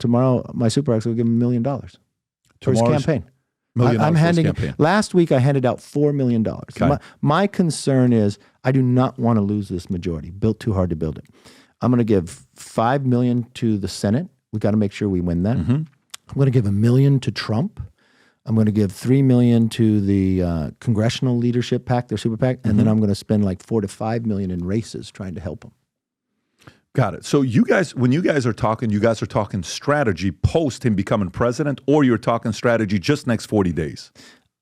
tomorrow my super PACs will give him $1 million for his campaign. I'm handing. Last week I handed out $4 million. Okay. My concern is I do not want to lose this majority. Built too hard to build it. I'm going to give $5 million to the Senate. We got to make sure we win that. Mm-hmm. I'm going to give $1 million to Trump. I'm going to give $3 million to the Congressional Leadership PAC, their super PAC, and then I'm going to spend like $4 to $5 million in races trying to help them. Got it. So you guys, when you guys are talking strategy post him becoming president, or you're talking strategy just next 40 days?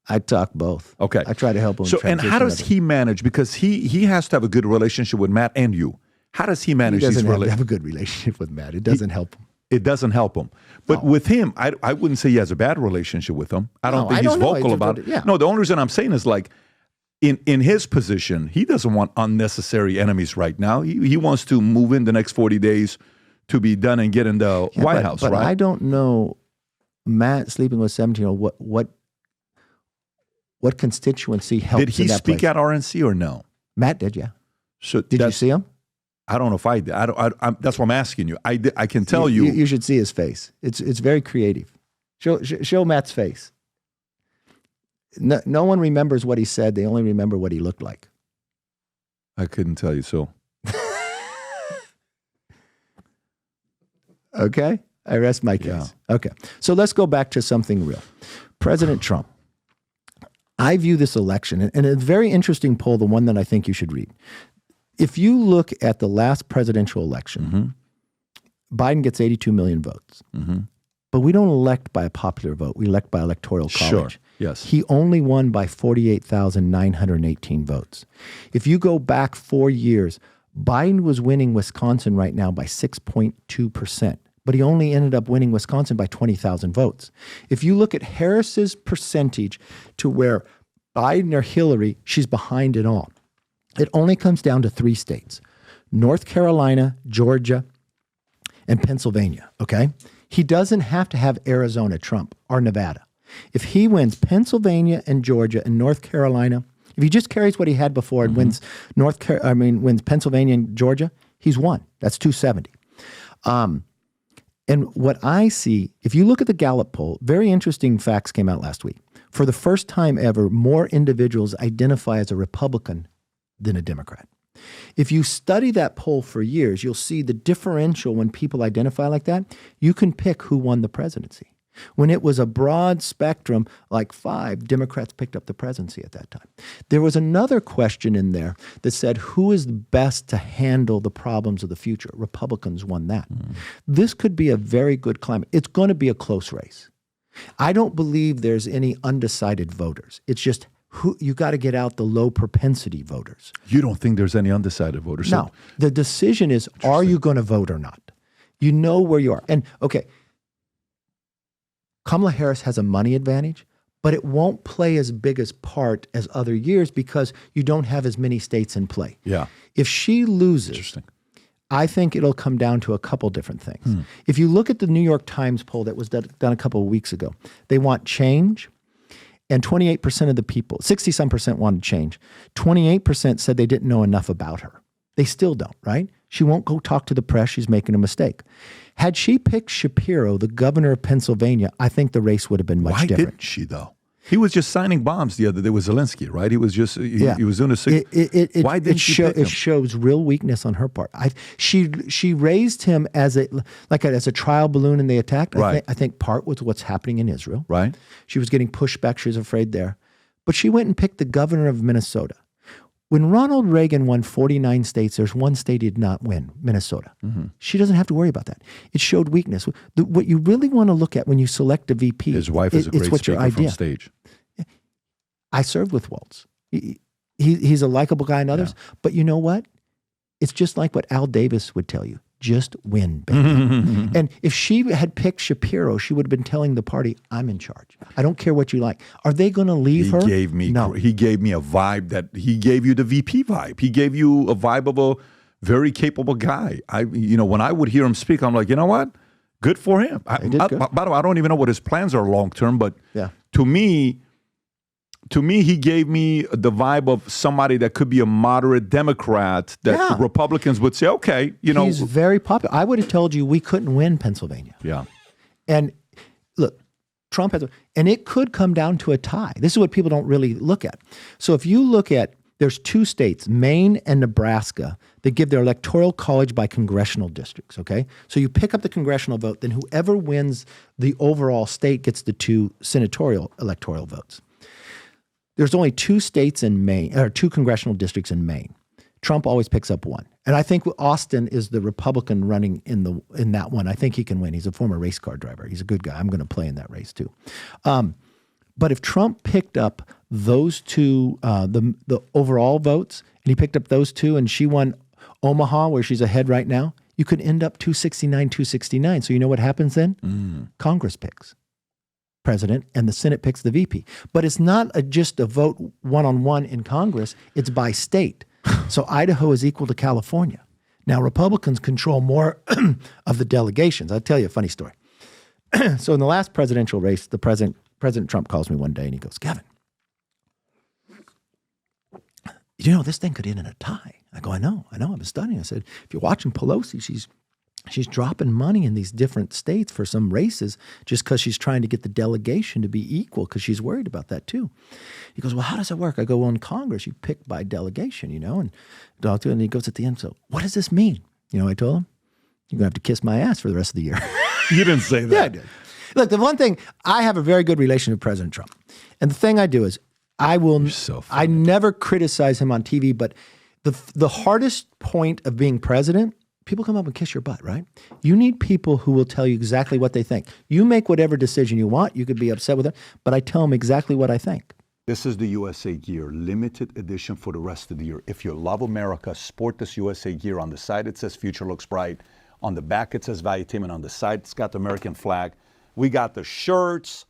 I talk both. Okay. I try to help him. So, and how does he manage? Because he has to have a good relationship with Matt and you. How does he manage these relationships? He doesn't have a good relationship with Matt. It doesn't help him. It doesn't help him. But with him, I wouldn't say he has a bad relationship with him. I don't think he's vocal about it. Yeah. No, the only reason I'm saying is like, in his position, he doesn't want unnecessary enemies right now. He wants to move in the next 40 days to be done and get in the White House, but right? I don't know Matt sleeping with 17-year-old, what constituency helped. Did he speak at RNC or no? Matt did, yeah. So did you see him? I don't know if I did. That's what I'm asking you. I can tell you. You should see his face. It's very creative. Show Matt's face. No one remembers what he said. They only remember what he looked like. I couldn't tell you so. Okay. I rest my case. Yeah. Okay. So let's go back to something real. President Trump. I view this election, and a very interesting poll, the one that I think you should read. If you look at the last presidential election, Biden gets 82 million votes. But we don't elect by a popular vote. We elect by electoral college. Sure. Yes. He only won by 48,918 votes. If you go back 4 years, Biden was winning Wisconsin right now by 6.2%, but he only ended up winning Wisconsin by 20,000 votes. If you look at Harris's percentage to where Biden or Hillary, she's behind it all. It only comes down to 3 states, North Carolina, Georgia, and Pennsylvania, okay? He doesn't have to have Arizona, Trump, or Nevada. If he wins Pennsylvania and Georgia and North Carolina, if he just carries what he had before and wins wins Pennsylvania and Georgia, he's won. That's 270. And what I see, if you look at the Gallup poll, very interesting facts came out last week. For the first time ever, more individuals identify as a Republican than a Democrat. If you study that poll for years, you'll see the differential when people identify like that. You can pick who won the presidency. When it was a broad spectrum, like 5, Democrats picked up the presidency at that time. There was another question in there that said, who is best to handle the problems of the future? Republicans won that. This could be a very good climate. It's going to be a close race. I don't believe there's any undecided voters. It's just you got to get out the low propensity voters. You don't think there's any undecided voters? No. The decision is, are you going to vote or not? You know where you are. And okay, Kamala Harris has a money advantage, but it won't play as big as part as other years because you don't have as many states in play. Yeah. If she loses, I think it'll come down to a couple different things. If you look at the New York Times poll that was done a couple of weeks ago, they want change, and 28% of the people, 60-some percent wanted change. 28% said they didn't know enough about her. They still don't, right? She won't go talk to the press. She's making a mistake. Had she picked Shapiro, the governor of Pennsylvania, I think the race would have been much different. Why didn't she, though? He was just signing bombs the other day with Zelensky, right? He was just, he was doing a... Why didn't she pick him? It shows real weakness on her part. She raised him as a trial balloon in the attack. Right. I think part was what's happening in Israel. Right. She was getting pushed back. She was afraid there. But she went and picked the governor of Minnesota. When Ronald Reagan won 49 states, there's one state he did not win, Minnesota. She doesn't have to worry about that. It showed weakness. What you really want to look at when you select a VP, his wife is a great speaker from stage. I served with Waltz. He's a likable guy and others. Yeah. But you know what? It's just like what Al Davis would tell you. Just win, baby. And if she had picked Shapiro, she would have been telling the party, I'm in charge. I don't care what you like. Are they going to leave her? No. He gave me a vibe that he gave you the VP vibe. He gave you a vibe of a very capable guy. When I would hear him speak, I'm like, you know what? Good for him. By the way, I don't even know what his plans are long term, but to me, he gave me the vibe of somebody that could be a moderate Democrat that Republicans would say, okay, He's very popular. I would have told you we couldn't win Pennsylvania. Yeah. And look, Trump has, and it could come down to a tie. This is what people don't really look at. So if you look at, there's 2 states, Maine and Nebraska, that give their electoral college by congressional districts, okay? So you pick up the congressional vote, then whoever wins the overall state gets the 2 senatorial electoral votes. There's only 2 states in Maine, or 2 congressional districts in Maine. Trump always picks up 1. And I think Austin is the Republican running in that one. I think he can win. He's a former race car driver. He's a good guy. I'm going to play in that race too. But if Trump picked up those 2, the overall votes, and he picked up those 2, and she won Omaha, where she's ahead right now, you could end up 269. So you know what happens then? Congress picks president, and the Senate picks the VP. But it's not just a vote one-on-one in Congress. It's by state. So Idaho is equal to California. Now, Republicans control more of the delegations. I'll tell you a funny story. So in the last presidential race, President Trump calls me one day and he goes, Kevin, you know, this thing could end in a tie. I go, I know. I've been studying. I said, if you're watching Pelosi, she's dropping money in these different states for some races just because she's trying to get the delegation to be equal because she's worried about that too. He goes, well, how does it work? I go, well, in Congress, you pick by delegation, you know, and he goes at the end, so what does this mean? You know, I told him, you're going to have to kiss my ass for the rest of the year. You didn't say that. Yeah, I did. Look, the one thing, I have a very good relation with President Trump. And the thing I do is I never criticize him on TV, but the hardest point of being president, people come up and kiss your butt, right? You need people who will tell you exactly what they think. You make whatever decision you want. You could be upset with it, but I tell them exactly what I think. This is the USA gear, limited edition for the rest of the year. If you love America, sport this USA gear. On the side, it says Future Looks Bright. On the back, it says Valuetainment. On the side, it's got the American flag. We got the shirts.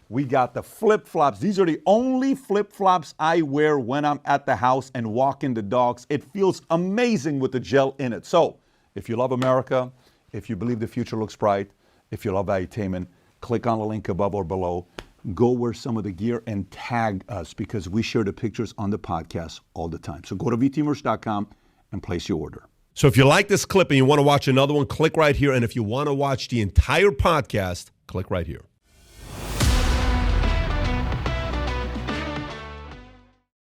We got the flip-flops. These are the only flip-flops I wear when I'm at the house and walking the dogs. It feels amazing with the gel in it. So if you love America, if you believe the future looks bright, if you love Valuetainment, click on the link above or below. Go wear some of the gear and tag us because we share the pictures on the podcast all the time. So go to vtmerch.com and place your order. So if you like this clip and you want to watch another one, click right here. And if you want to watch the entire podcast, click right here.